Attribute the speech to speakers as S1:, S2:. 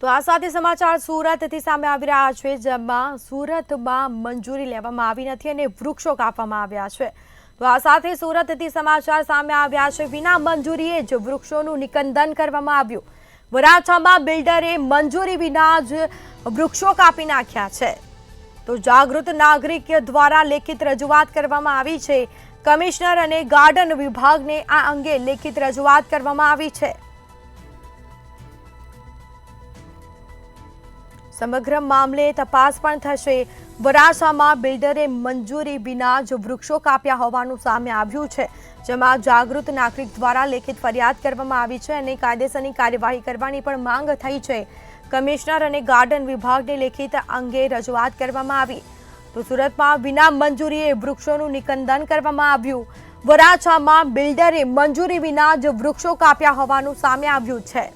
S1: તો આ સાથે સમાચાર સુરતથી સામે આવી રહ્યા છે, જેમાં સુરતમાં મંજૂરી લેવામાં આવી નથી અને વૃક્ષો કાપવામાં આવ્યા છે। તો આ સાથે સુરતથી સમાચાર સામે આવ્યા છે, વિના મંજૂરીએ જ વૃક્ષોનું નિકંદન કરવામાં આવ્યું। વરાછામાં બિલ્ડરે મંજૂરી વિના જ વૃક્ષો કાપી નાખ્યા છે। તો જાગૃત નાગરિક દ્વારા લેખિત રજૂઆત કરવામાં આવી છે। કમિશનર અને ગાર્ડન વિભાગને આ અંગે લેખિત રજૂઆત કરવામાં આવી છે। સમગ્ર મામલે તપાસ પણ થશે। વરાછામાં બિલ્ડરે મંજૂરી વિના જ વૃક્ષો કાપ્યા હોવાનું સામે આવ્યું છે, જેમાં જાગૃત નાગરિક દ્વારા લેખિત ફરિયાદ કરવામાં આવી છે અને કાયદેસરની કાર્યવાહી કરવાની પણ માંગ થઈ છે। કમિશનર અને ગાર્ડન વિભાગને લેખિત અંગે રજૂઆત કરવામાં આવી। તો સુરતમાં વિના મંજૂરીએ વૃક્ષોનું નિકંદન કરવામાં આવ્યું। વરાછામાં બિલ્ડરે મંજૂરી વિના જ વૃક્ષો કાપ્યા હોવાનું સામે આવ્યું છે।